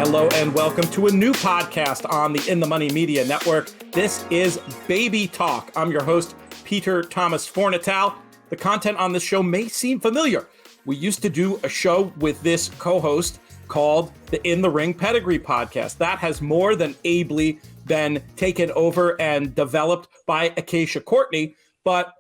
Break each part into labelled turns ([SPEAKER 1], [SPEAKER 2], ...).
[SPEAKER 1] Hello and welcome to a new podcast on the In the Money Media Network. This is Baby Talk. I'm your host, Peter Thomas Fornatal. The content on this show may seem familiar. We used to do a show with this co-host called the In the Ring Pedigree Podcast. That has more than ably been taken over and developed by Acacia Courtney. But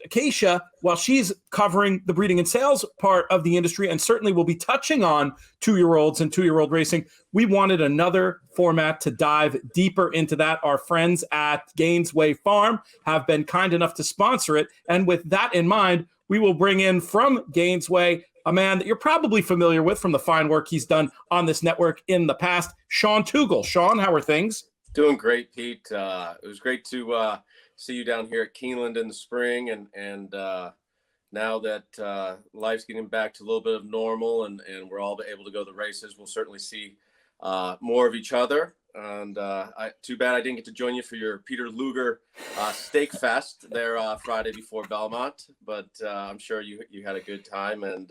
[SPEAKER 1] Acacia, while she's covering the breeding and sales part of the industry and certainly will be touching on two-year-olds and two-year-old racing, we wanted another format to dive deeper into that. Our friends at Gainesway Farm have been kind enough to sponsor it. And with that in mind, we will bring in from Gainesway a man that you're probably familiar with from the fine work he's done on this network in the past, Sean Tugel. Sean, how are things?
[SPEAKER 2] Doing great, Pete. It was great to see you down here at Keeneland in the spring, and now that life's getting back to a little bit of normal and we're all able to go to the races, we'll certainly see more of each other. And too bad I didn't get to join you for your Peter Luger Steak Fest there Friday before Belmont, but I'm sure you had a good time, and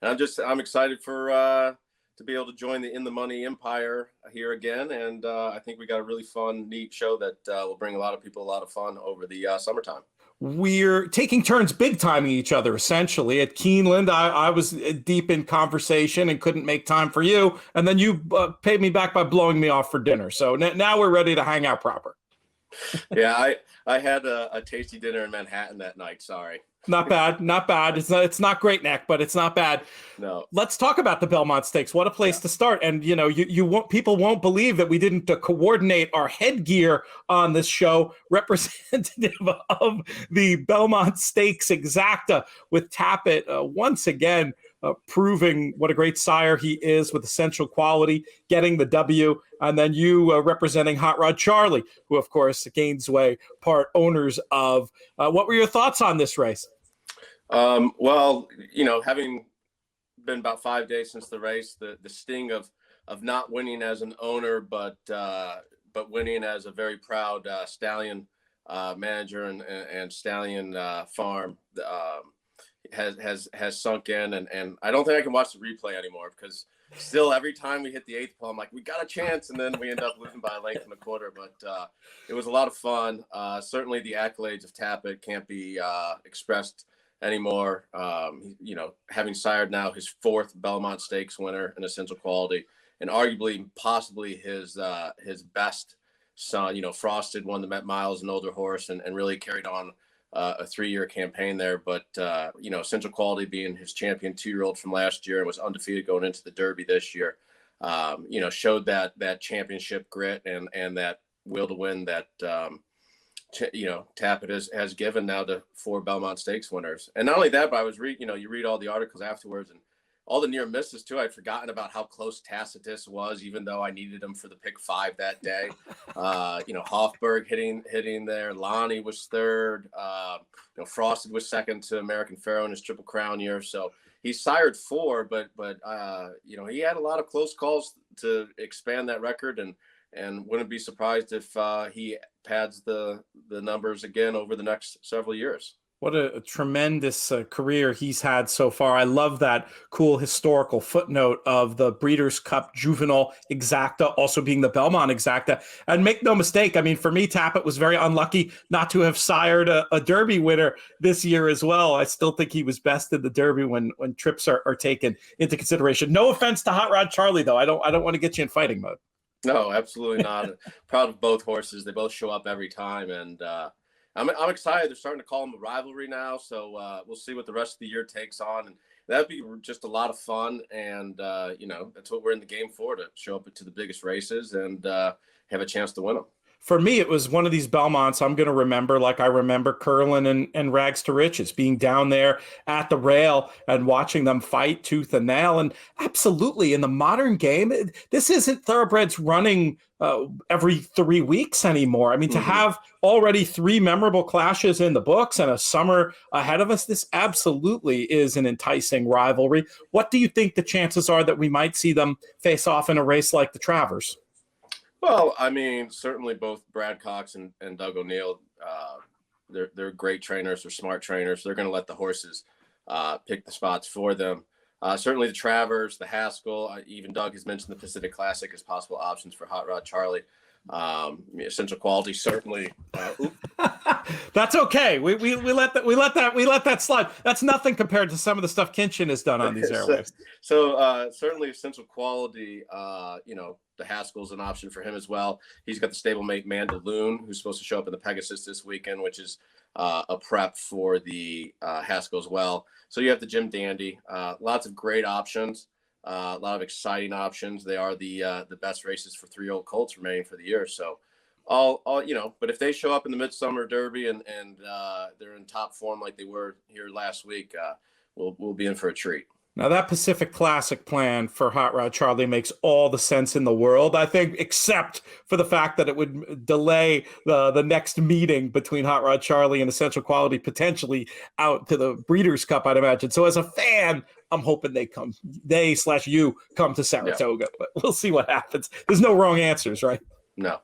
[SPEAKER 2] I'm excited for to be able to join the In the Money Empire here again. And I think we got a really fun, neat show that will bring a lot of people a lot of fun over the summertime.
[SPEAKER 1] We're taking turns big timing each other, essentially. At Keeneland, I was deep in conversation and couldn't make time for you. And then you paid me back by blowing me off for dinner. So now we're ready to hang out proper.
[SPEAKER 2] Yeah, I had a tasty dinner in Manhattan that night. Sorry.
[SPEAKER 1] Not bad. Not bad. It's not great neck, but it's not bad.
[SPEAKER 2] No.
[SPEAKER 1] Let's talk about the Belmont Stakes. What a place to start. And, you know, people won't believe that we didn't coordinate our headgear on this show, representative of the Belmont Stakes Exacta with Tappet once again proving what a great sire he is with essential quality, getting the W. And then you representing Hot Rod Charlie, who, of course, Gainesway part owners of. What were your thoughts on this race?
[SPEAKER 2] Well, you know, having been about 5 days since the race, the sting of not winning as an owner, but winning as a very proud stallion manager and stallion farm has sunk in, and I don't think I can watch the replay anymore, because still every time we hit the eighth pole, I'm like, we got a chance, and then we end up losing by a length and a quarter. But it was a lot of fun. Certainly the accolades of Tappet can't be expressed anymore. You know, having sired now his fourth Belmont Stakes winner in essential quality, and arguably possibly his best son. You know, Frosted won the Met Miles, an older horse, and really carried on a 3-year campaign there. But you know, essential quality being his champion 2-year-old from last year and was undefeated going into the Derby this year. You know, showed that championship grit and that will to win that you know, Tappet has given now to 4 Belmont Stakes winners. And not only that, but I was you read all the articles afterwards and all the near misses too. I'd forgotten about how close Tacitus was, even though I needed him for the pick 5 that day. You know, Hofberg hitting there. Lonnie was third. You know, Frosted was second to American Pharaoh in his Triple Crown year. So he sired 4, but you know, he had a lot of close calls to expand that record, and wouldn't be surprised if he pads the numbers again over the next several years.
[SPEAKER 1] What a tremendous career he's had so far. I love that cool historical footnote of the Breeders' Cup Juvenile Exacta also being the Belmont Exacta. And make no mistake, I mean, for me, Tappet was very unlucky not to have sired a Derby winner this year as well. I still think he was best in the Derby when trips are taken into consideration. No offense to Hot Rod Charlie, though. I don't want to get you in fighting mode.
[SPEAKER 2] No, absolutely not. Proud of both horses. They both show up every time, and I'm excited. They're starting to call them a rivalry now, so we'll see what the rest of the year takes on, and that'd be just a lot of fun. And you know, that's what we're in the game for, to show up to the biggest races and have a chance to win them.
[SPEAKER 1] For me, it was one of these Belmonts I'm going to remember, like I remember Curlin and Rags to Riches, being down there at the rail and watching them fight tooth and nail. And absolutely, in the modern game, this isn't thoroughbreds running every 3 weeks anymore. I mean, to have already 3 memorable clashes in the books and a summer ahead of us, this absolutely is an enticing rivalry. What do you think the chances are that we might see them face off in a race like the Travers?
[SPEAKER 2] Well, I mean, certainly both Brad Cox and Doug O'Neill, they're great trainers. They're smart trainers. They're going to let the horses pick the spots for them. Certainly the Travers, the Haskell, even Doug has mentioned the Pacific Classic as possible options for Hot Rod Charlie. Essential Quality, certainly.
[SPEAKER 1] That's okay. We let that slide. That's nothing compared to some of the stuff Kinchin has done on these airwaves.
[SPEAKER 2] So certainly Essential Quality, the Haskell's an option for him as well. He's got the stablemate Mandaloon, who's supposed to show up in the Pegasus this weekend, which is a prep for the Haskell as well. So you have the Jim Dandy, lots of great options, a lot of exciting options. They are the best races for 3-year-old colts remaining for the year. So all but if they show up in the Midsummer Derby and they're in top form like they were here last week, we'll be in for a treat.
[SPEAKER 1] Now, that Pacific Classic plan for Hot Rod Charlie makes all the sense in the world, I think, except for the fact that it would delay the next meeting between Hot Rod Charlie and Essential Quality potentially out to the Breeders' Cup, I'd imagine. So as a fan, I'm hoping they you come to Saratoga, but we'll see what happens. There's no wrong answers, right?
[SPEAKER 2] No.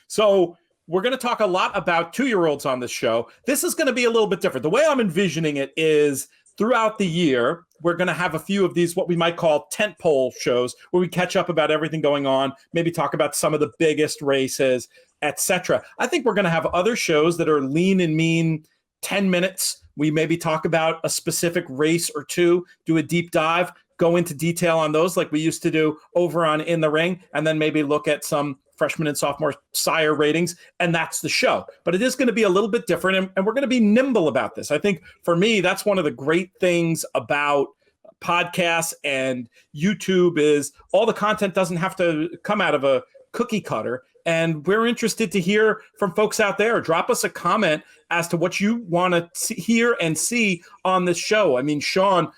[SPEAKER 1] So we're going to talk a lot about 2-year-olds on this show. This is going to be a little bit different. The way I'm envisioning it is throughout the year, we're going to have a few of these, what we might call tentpole shows, where we catch up about everything going on, maybe talk about some of the biggest races, etc. I think we're going to have other shows that are lean and mean, 10 minutes. We maybe talk about a specific race or two, do a deep dive, go into detail on those like we used to do over on In the Ring, and then maybe look at some freshman and sophomore sire ratings, and that's the show. But it is going to be a little bit different, and we're going to be nimble about this. I think for me, that's one of the great things about podcasts and YouTube is all the content doesn't have to come out of a cookie cutter. And we're interested to hear from folks out there. Drop us a comment as to what you want to hear and see on this show. I mean, Sean,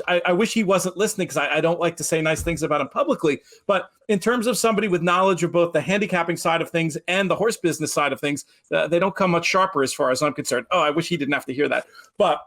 [SPEAKER 1] I wish he wasn't listening because I don't like to say nice things about him publicly. But in terms of somebody with knowledge of both the handicapping side of things and the horse business side of things, they don't come much sharper as far as I'm concerned. Oh, I wish he didn't have to hear that. But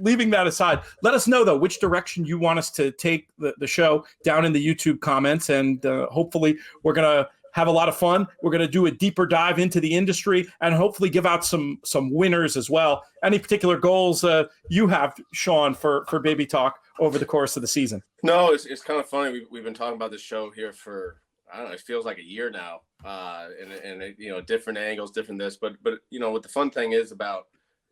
[SPEAKER 1] leaving that aside, let us know, though, which direction you want us to take the show down in the YouTube comments. And hopefully we're going to have a lot of fun. We're going to do a deeper dive into the industry and hopefully give out some winners as well. Any particular goals you have, Sean, for Baby Talk over the course of the season?
[SPEAKER 2] No, it's kind of funny. We've been talking about this show here for, I don't know, it feels like a year now, and different angles, different this. But what the fun thing is about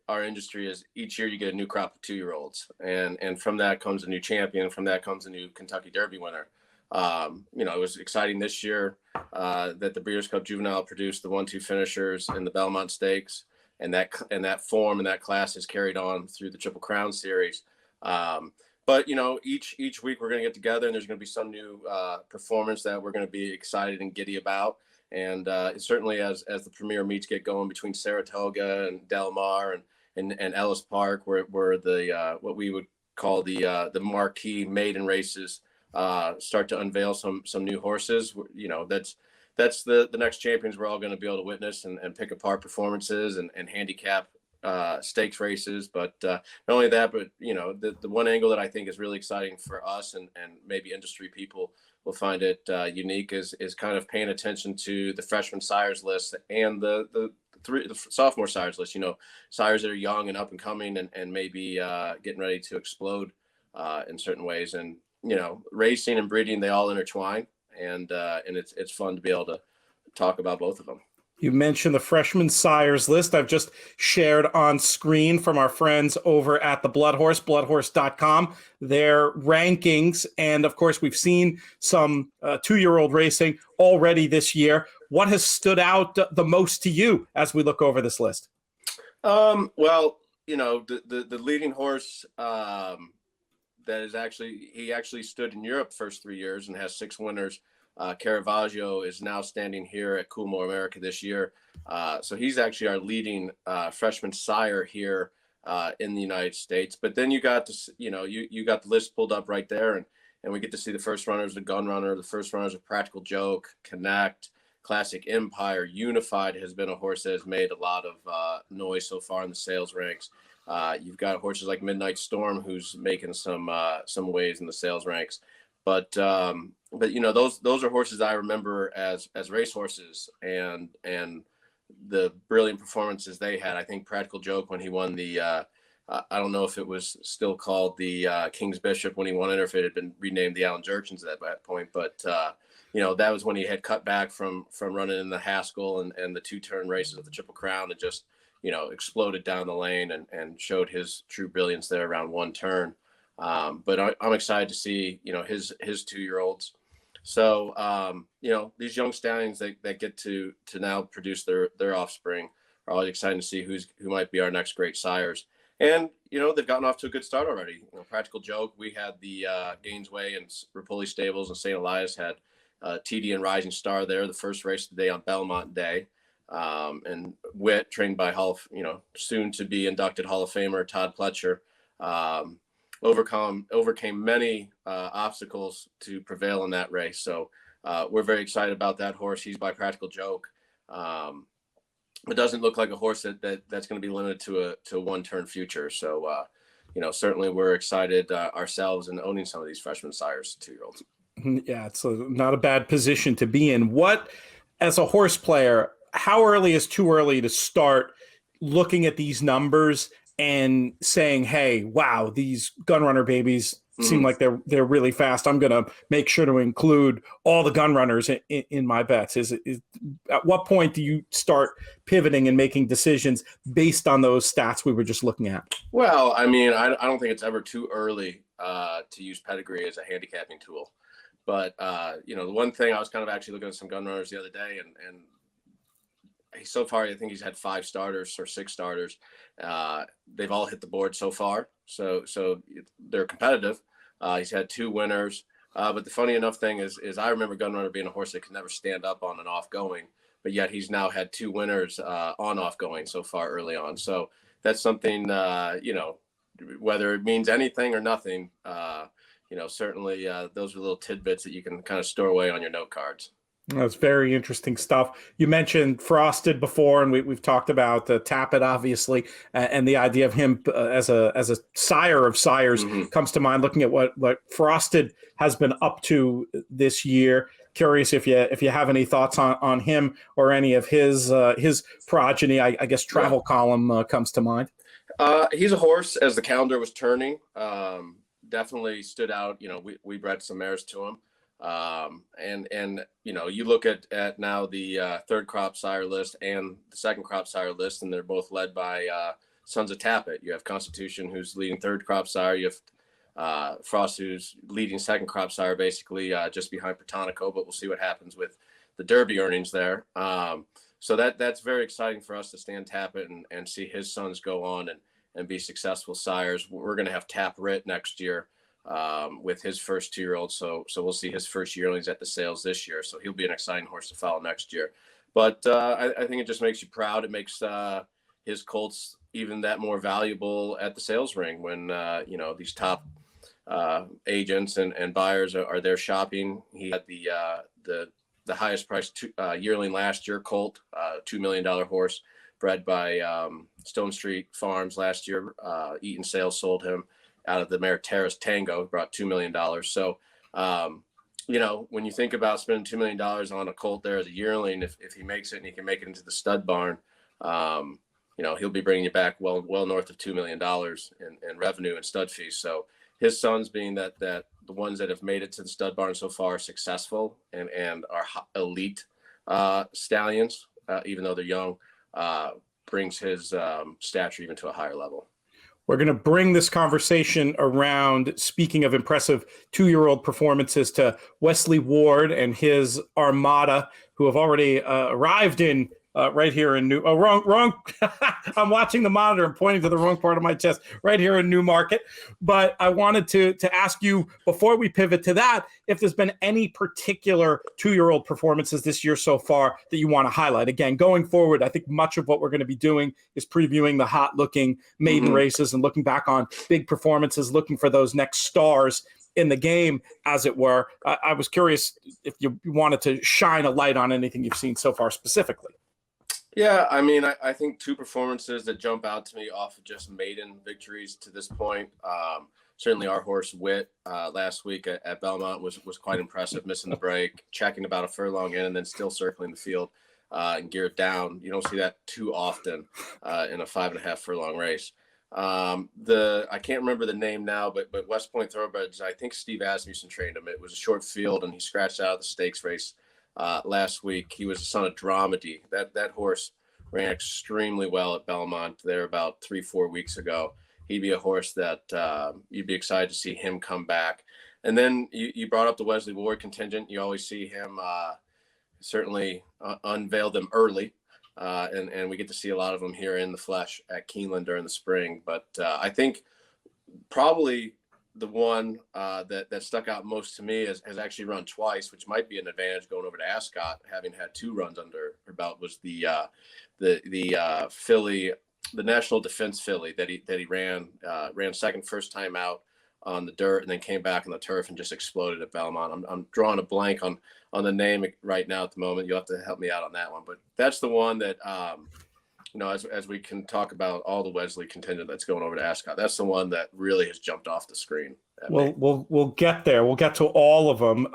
[SPEAKER 2] our industry is each year you get a new crop of 2-year-olds, and from that comes a new champion. From that comes a new Kentucky Derby winner. It was exciting this year that the Breeders' Cup Juvenile produced the 1-2 finishers in the Belmont Stakes, and that form and that class is carried on through the Triple Crown Series. But each week we're going to get together, and there's going to be some new performance that we're going to be excited and giddy about. And certainly as the premier meets get going between Saratoga and Del Mar and Ellis Park, where the what we would call the marquee maiden races start to unveil some new horses. That's the next champions we're all going to be able to witness and pick apart performances and handicap stakes races. But not only that, but the one angle that I think is really exciting for us and maybe industry people will find it unique is kind of paying attention to the freshman sires list and the sophomore sires list. Sires that are young and up and coming and maybe getting ready to explode in certain ways. And racing and breeding, they all intertwine, and it's fun to be able to talk about both of them.
[SPEAKER 1] You mentioned the freshman sires list. I've just shared on screen from our friends over at the Blood Horse, bloodhorse.com, their rankings. And of course, we've seen some 2-year-old racing already this year. What has stood out the most to you as we look over this list?
[SPEAKER 2] Well, the leading horse he actually stood in Europe first 3 years and has 6 winners. Caravaggio is now standing here at Coolmore America this year. So he's actually our leading freshman sire here in the United States. But then you got you got the list pulled up right there, and we get to see the first runners of Gun Runner, the first runners of Practical Joke, Connect, Classic Empire. Unified has been a horse that has made a lot of noise so far in the sales ranks. You've got horses like Midnight Storm, who's making some waves in the sales ranks. But those are horses I remember as racehorses and the brilliant performances they had. I think Practical Joke, when he won the I don't know if it was still called the King's Bishop when he won it, or if it had been renamed the Allen Jerkins at that point. But that was when he had cut back from running in the Haskell and the 2-turn races of the Triple Crown, and just exploded down the lane and showed his true brilliance there around one turn. But I'm excited to see his 2-year-olds. So these young stallions that get to now produce their offspring are always exciting to see who might be our next great sires. And they've gotten off to a good start already. Practical Joke, we had the Gainesway and Rapoli stables, and St. Elias had TD and Rising Star there, the first race of the day on Belmont Day. And Wit, trained by soon to be inducted Hall of Famer Todd Pletcher, overcame many obstacles to prevail in that race. So we're very excited about that horse. He's by Practical Joke. It doesn't look like a horse that's going to be limited to a one-turn future. So certainly we're excited ourselves in owning some of these freshman sires, 2-year-olds.
[SPEAKER 1] Yeah, it's not a bad position to be in. What, as a horse player, how early is too early to start looking at these numbers and saying, hey, wow, these gun runner babies seem like they're really fast. I'm going to make sure to include all the gun runners in my bets. Is at what point do you start pivoting and making decisions based on those stats we were just looking at?
[SPEAKER 2] Well, I mean, I don't think it's ever too early to use pedigree as a handicapping tool. But, the one thing, I was kind of actually looking at some gun runners the other day, and so far, I think he's had 5 starters or 6 starters. They've all hit the board so far. So they're competitive. He's had 2 winners. But the funny enough thing is I remember Gun Runner being a horse that could never stand up on an off going, but yet he's now had 2 winners on off going so far early on. So that's something, whether it means anything or nothing, certainly those are little tidbits that you can kind of store away on your note cards.
[SPEAKER 1] That's very interesting stuff. You mentioned Frosted before, and we've talked about Tappet, obviously, and the idea of him as a sire of sires comes to mind. Looking at what Frosted has been up to this year, curious if you have any thoughts on him or any of his progeny. I guess Travel Column comes to mind.
[SPEAKER 2] He's a horse, as the calendar was turning, definitely stood out. We bred some mares to him. And you look at now the third crop sire list and the second crop sire list, and they're both led by Sons of Tappet. You have Constitution, who's leading third crop sire. You have Frost, who's leading second crop sire, basically just behind Protonico, but we'll see what happens with the Derby earnings there. So that's very exciting for us to stand Tappet and see his sons go on and be successful sires. We're going to have Tap Rit next year with his first 2-year-old. So we'll see his first yearlings at the sales this year. So he'll be an exciting horse to follow next year. But I think it just makes you proud. It makes his colts even that more valuable at the sales ring when, these top agents and buyers are there shopping. He had the highest priced yearling last year, colt, $2 million horse bred by Stone Street Farms last year. Eaton Sales sold him out of the mare Terrace Tango, brought $2 million. So, when you think about spending $2 million on a colt there as a yearling, if he makes it and he can make it into the stud barn, he'll be bringing you back well north of $2 million in revenue and stud fees. So his sons, being that the ones that have made it to the stud barn so far are successful and are elite stallions, even though they're young, brings his stature even to a higher level.
[SPEAKER 1] We're going to bring this conversation around, speaking of impressive 2-year-old performances, to Wesley Ward and his armada, who have already arrived in right here in wrong. I'm watching the monitor and pointing to the wrong part of my chest, right here in Newmarket. But I wanted to ask you, before we pivot to that, if there's been any particular 2-year-old performances this year so far that you want to highlight. Again, going forward, I think much of what we're going to be doing is previewing the hot-looking maiden races and looking back on big performances, looking for those next stars in the game, as it were. I was curious if you wanted to shine a light on anything you've seen so far specifically.
[SPEAKER 2] Yeah, I mean, I think 2 performances that jump out to me off of just maiden victories to this point. Certainly our horse Wit last week at Belmont was quite impressive, missing the break, checking about a furlong in, and then still circling the field and geared down. You don't see that too often in a 5.5 furlong race. I can't remember the name now, but West Point Thoroughbreds, I think Steve Asmussen trained him. It was a short field, and he scratched out of the stakes race last week. He was the son of Dramedy. That horse ran extremely well at Belmont there about 3-4 weeks ago. He'd be a horse that you'd be excited to see him come back. And then you brought up the Wesley Ward contingent. You always see him certainly unveil them early. And we get to see a lot of them here in the flesh at Keeneland during the spring. But I think probably the one that stuck out most to me has actually run twice, which might be an advantage going over to Ascot, having had 2 runs under her belt, was the filly, the National Defense filly that he ran second first time out on the dirt, and then came back on the turf and just exploded at Belmont. I'm drawing a blank on the name right now at the moment. You'll have to help me out on that one, but that's the one that as we can talk about all the Wesley contingent that's going over to Ascot, that's the one that really has jumped off the screen.
[SPEAKER 1] We'll get there. We'll get to all of them.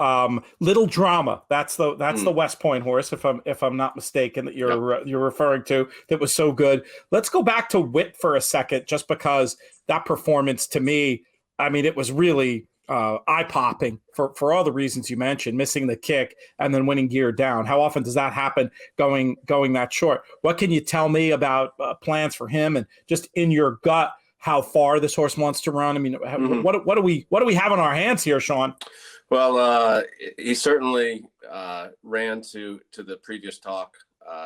[SPEAKER 1] Little Drama. That's the West Point horse, if I'm not mistaken, that you're referring to. That was so good. Let's go back to Wit for a second, just because that performance to me, I mean, it was really eye-popping for all the reasons you mentioned, missing the kick and then winning gear down. How often does that happen going that short? What can you tell me about plans for him, and just in your gut, how far this horse wants to run? I mean, what do we have in our hands here, Sean?
[SPEAKER 2] Well, he certainly ran to the previous talk.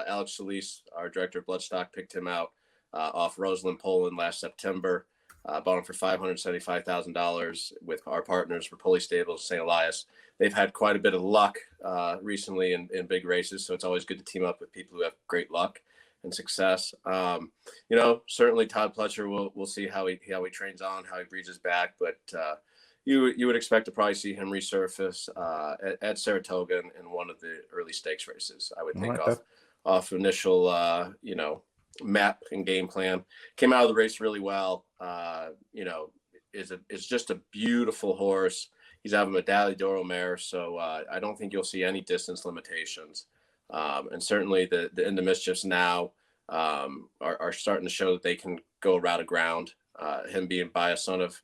[SPEAKER 2] Alex Solis, our director of Bloodstock, picked him out off Rosalind Poland last September. Bought him for $575,000 with our partners for Pulley Stables, St. Elias. They've had quite a bit of luck recently in big races, so it's always good to team up with people who have great luck and success. Certainly Todd Pletcher, we'll see how he trains on, how he breeds his back, but you would expect to probably see him resurface at Saratoga in one of the early stakes races. I would think off initial map and game plan. Came out of the race really well. Is just a beautiful horse. He's out of a Medaglia d'Oro mare, so I don't think you'll see any distance limitations. And certainly the Into Mischiefs now are starting to show that they can go around a ground. Him being by a son of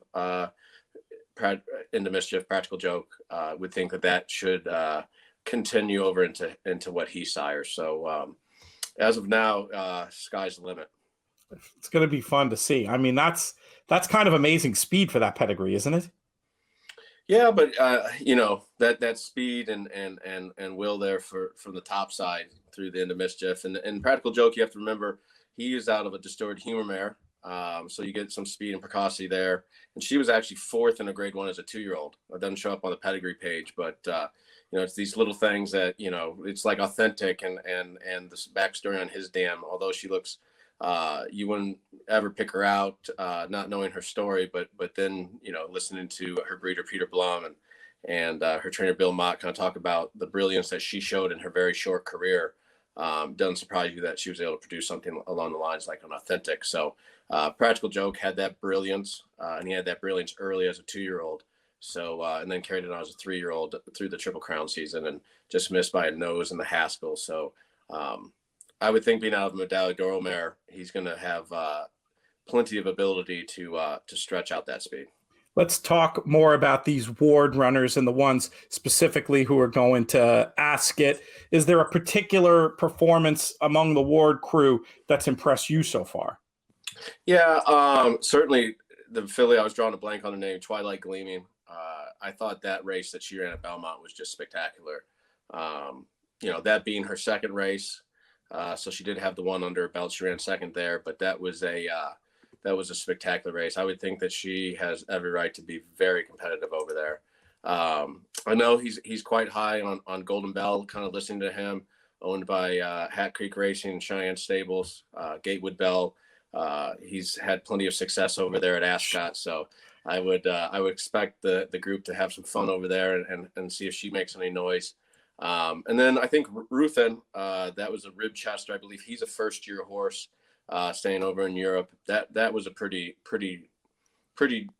[SPEAKER 2] Into Mischief, Practical Joke, would think that should continue over into what he sires. So as of now, sky's the limit.
[SPEAKER 1] It's going to be fun to see. I mean, that's kind of amazing speed for that pedigree, isn't it?
[SPEAKER 2] Yeah, but that speed and will there from the top side through the Into Mischief and Practical Joke. You have to remember he is out of a distorted humor mare, so you get some speed and precocity there. And she was actually 4th in a Grade 1 as a 2-year-old. It doesn't show up on the pedigree page, but it's these little things that it's like authentic and this backstory on his dam. Although she looks. You wouldn't ever pick her out, not knowing her story, but then listening to her breeder Peter Blum and her trainer Bill Mott kind of talk about the brilliance that she showed in her very short career. Doesn't surprise you that she was able to produce something along the lines like an authentic. So Practical Joke had that brilliance, and he had that brilliance early as a 2-year-old. So and then carried it on as a 3-year-old through the Triple Crown season and just missed by a nose in the Haskell. So. I would think being out of Medaglia d'Oro mare, he's going to have plenty of ability to stretch out that speed.
[SPEAKER 1] Let's talk more about these Ward runners and the ones specifically who are going to Ascot. Is there a particular performance among the Ward crew that's impressed you so far?
[SPEAKER 2] Yeah, certainly the filly, I was drawing a blank on the name, Twilight Gleaming. I thought that race that she ran at Belmont was just spectacular. That being her second race. So she did have the one under her belt. She ran second there, but that was a spectacular race. I would think that she has every right to be very competitive over there. I know he's quite high on Golden Bell, kind of listening to him, owned by Hat Creek Racing, Cheyenne Stables, Gatewood Bell. He's had plenty of success over there at Ascot. So I would expect the group to have some fun over there and see if she makes any noise. And then I think Ruthen, that was a rib chester. I believe he's a first-year horse staying over in Europe. That was a pretty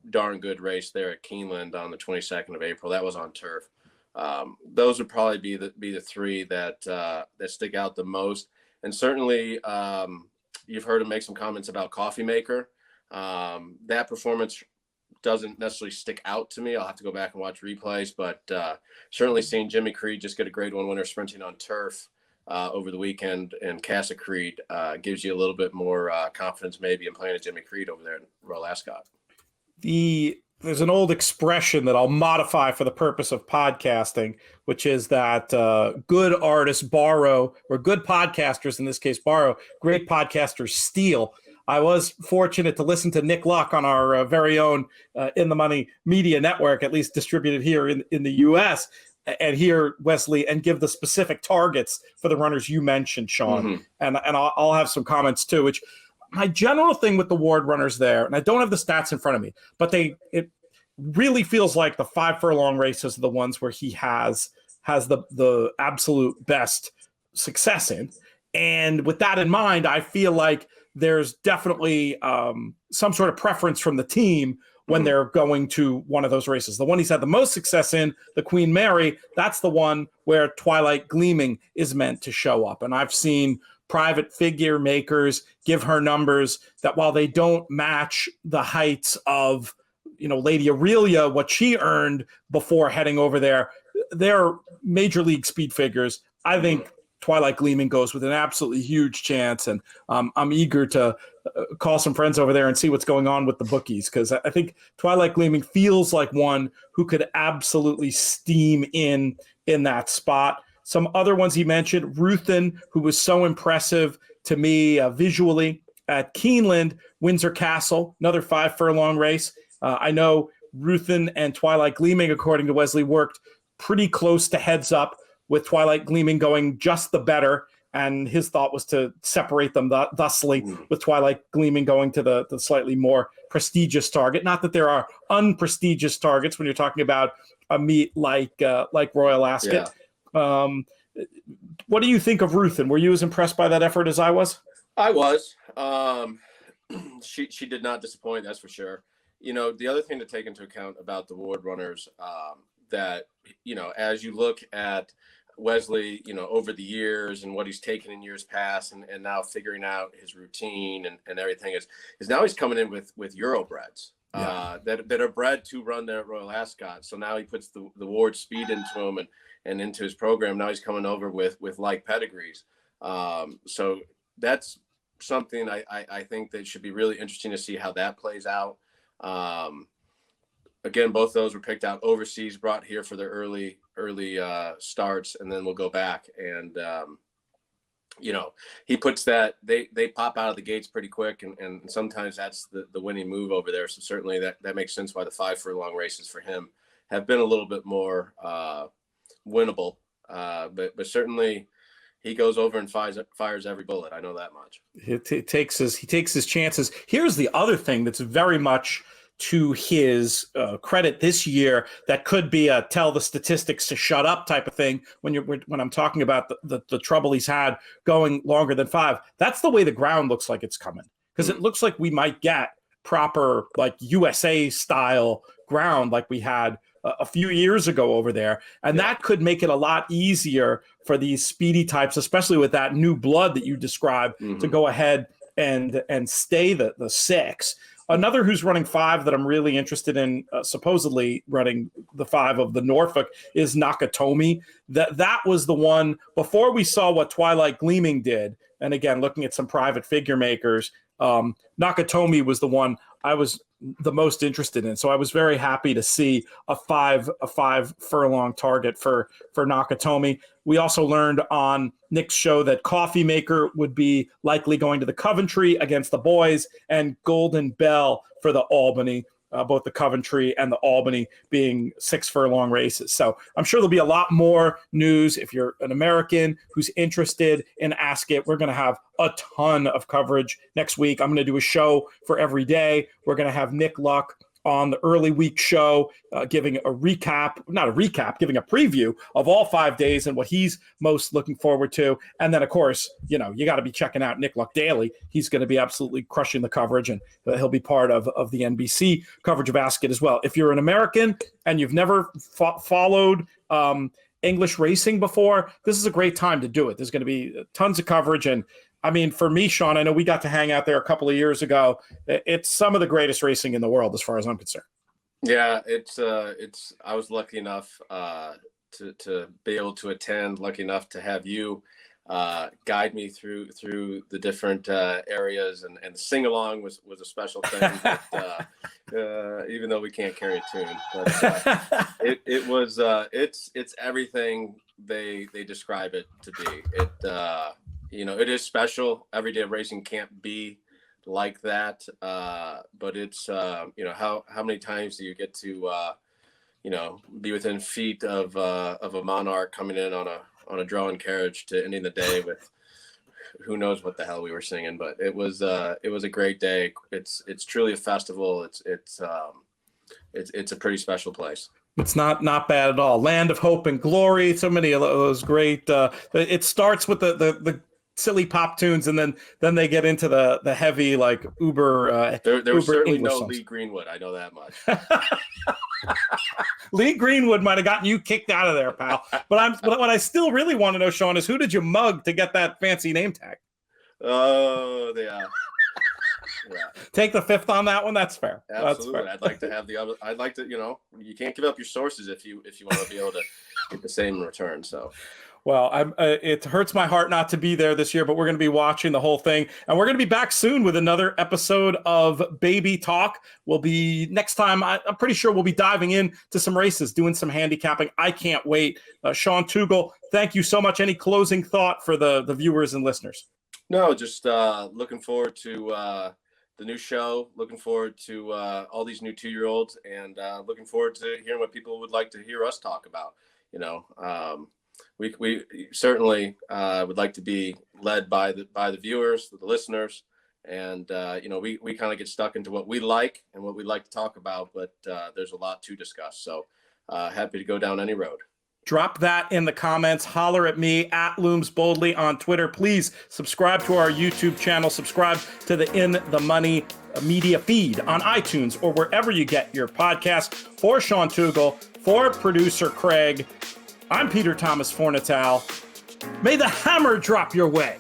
[SPEAKER 2] darn good race there at Keeneland on the 22nd of April. That was on turf. Those would probably be the 3 that stick out the most. And certainly you've heard him make some comments about Coffee Maker. That performance doesn't necessarily stick out to me. I'll have to go back and watch replays, but certainly seeing Jimmy Creed just get a Grade 1 winner sprinting on turf over the weekend, and Casa Creed gives you a little bit more confidence maybe in playing a Jimmy Creed over there in Royal Ascot.
[SPEAKER 1] There's an old expression that I'll modify for the purpose of podcasting, which is that good artists borrow, or good podcasters in this case borrow, great podcasters steal. I was fortunate to listen to Nick Luck on our very own In the Money Media Network, at least distributed here in the U.S., and hear Wesley and give the specific targets for the runners you mentioned, Sean.
[SPEAKER 2] Mm-hmm.
[SPEAKER 1] And I'll have some comments too, which my general thing with the Ward runners there, and I don't have the stats in front of me, but it really feels like the 5 furlong races are the ones where he has the absolute best success in. And with that in mind, I feel like there's definitely some sort of preference from the team when they're going to one of those races. The one he's had the most success in, the Queen Mary, that's the one where Twilight Gleaming is meant to show up. And I've seen private figure makers give her numbers that, while they don't match the heights of, Lady Aurelia, what she earned before heading over there, they're major league speed figures. I think Twilight Gleaming goes with an absolutely huge chance, and I'm eager to call some friends over there and see what's going on with the bookies, because I think Twilight Gleaming feels like one who could absolutely steam in that spot. Some other ones he mentioned, Ruthin, who was so impressive to me visually at Keeneland, Windsor Castle, another 5 furlong race. I know Ruthin and Twilight Gleaming, according to Wesley, worked pretty close to heads up, with Twilight Gleaming going just the better. And his thought was to separate them thusly, with Twilight Gleaming going to the slightly more prestigious target. Not that there are unprestigious targets when you're talking about a meet like Royal Ascot. Yeah. What do you think of Ruthin? Were you as impressed by that effort as I was?
[SPEAKER 2] I was. She did not disappoint, that's for sure. The other thing to take into account about the Ward runners, that, as you look at Wesley, over the years and what he's taken in years past, and now figuring out his routine and everything is now he's coming in with Eurobreds that are bred to run there at Royal Ascot. So now he puts the Ward speed into him and into his program. Now he's coming over with like pedigrees. So that's something I think that should be really interesting to see how that plays out. Again, both those were picked out overseas, brought here for their early starts, and then we'll go back. And, he puts that, they pop out of the gates pretty quick, and sometimes that's the winning move over there. So certainly that makes sense why the 5 furlong races for him have been a little bit more winnable. But certainly he goes over and fires every bullet. I know that much.
[SPEAKER 1] He takes his chances. Here's the other thing that's very much to his credit this year that could be a tell the statistics to shut up type of thing when I'm talking about the trouble he's had going longer than 5. That's the way the ground looks like it's coming, because it looks like we might get proper like USA style ground like we had a few years ago over there. And that could make it a lot easier for these speedy types, especially with that new blood that you described, to go ahead and stay the 6. Another who's running 5 that I'm really interested in, supposedly running the 5 of the Norfolk, is Nakatomi. That was the one before we saw what Twilight Gleaming did. And again, looking at some private figure makers, Nakatomi was the one I was the most interested in. So I was very happy to see a 5 furlong target for Nakatomi. We also learned on Nick's show that Coffee Maker would be likely going to the Coventry against the boys, and Golden Bell for the Albany, both the Coventry and the Albany being 6 furlong races. So I'm sure there'll be a lot more news. If you're an American who's interested in Ascot, we're going to have a ton of coverage next week. I'm going to do a show for every day. We're going to have Nick Luck on the early week show, giving a preview of all 5 days and what he's most looking forward to. And then, of course, you got to be checking out Nick Luck Daily. He's going to be absolutely crushing the coverage, and he'll be part of the NBC coverage of Ascot as well. If you're an American and you've never followed English racing before, this is a great time to do it. There's going to be tons of coverage, and I mean, for me, Sean, I know we got to hang out there a couple of years ago. It's some of the greatest racing in the world, as far as I'm concerned.
[SPEAKER 2] Yeah, it's. I was lucky enough to be able to attend. Lucky enough to have you guide me through the different areas, and the sing along was a special thing. But, even though we can't carry a tune, but it was. It's everything they describe it to be. It is special. Everyday racing can't be like that, but it's how many times do you get to be within feet of a monarch coming in on a drawn carriage to ending the day with who knows what the hell we were singing. But it was a great day. It's truly a festival. It's a pretty special place.
[SPEAKER 1] It's not bad at all. Land of hope and glory. So many of those great. It starts with the silly pop tunes, and then they get into the heavy, like uber.
[SPEAKER 2] There was certainly
[SPEAKER 1] English
[SPEAKER 2] no
[SPEAKER 1] songs.
[SPEAKER 2] Lee Greenwood. I know that much.
[SPEAKER 1] Lee Greenwood might have gotten you kicked out of there, pal. But what I still really want to know, Sean, is who did you mug to get that fancy name tag?
[SPEAKER 2] Oh, yeah.
[SPEAKER 1] Take the fifth on that one. That's fair.
[SPEAKER 2] Absolutely.
[SPEAKER 1] That's fair.
[SPEAKER 2] I'd like to have the other. I'd like to. You can't give up your sources if you want to be able to get the same in return. So.
[SPEAKER 1] Well, it hurts my heart not to be there this year, but we're going to be watching the whole thing. And we're going to be back soon with another episode of Baby Talk. We'll be next time. I'm pretty sure we'll be diving into some races, doing some handicapping. I can't wait. Sean Tugel, thank you so much. Any closing thought for the viewers and listeners?
[SPEAKER 2] No, just looking forward to the new show, looking forward to all these new 2-year-olds, and looking forward to hearing what people would like to hear us talk about. We certainly would like to be led by the viewers, the listeners, and we kind of get stuck into what we like and what we like to talk about, but there's a lot to discuss. So happy to go down any road.
[SPEAKER 1] Drop that in the comments. Holler at me at Looms Boldly on Twitter. Please subscribe to our YouTube channel. Subscribe to the In the Money media feed on iTunes or wherever you get your podcast. For Sean Tugel, for producer Craig, I'm Peter Thomas Fornatal. May the hammer drop your way.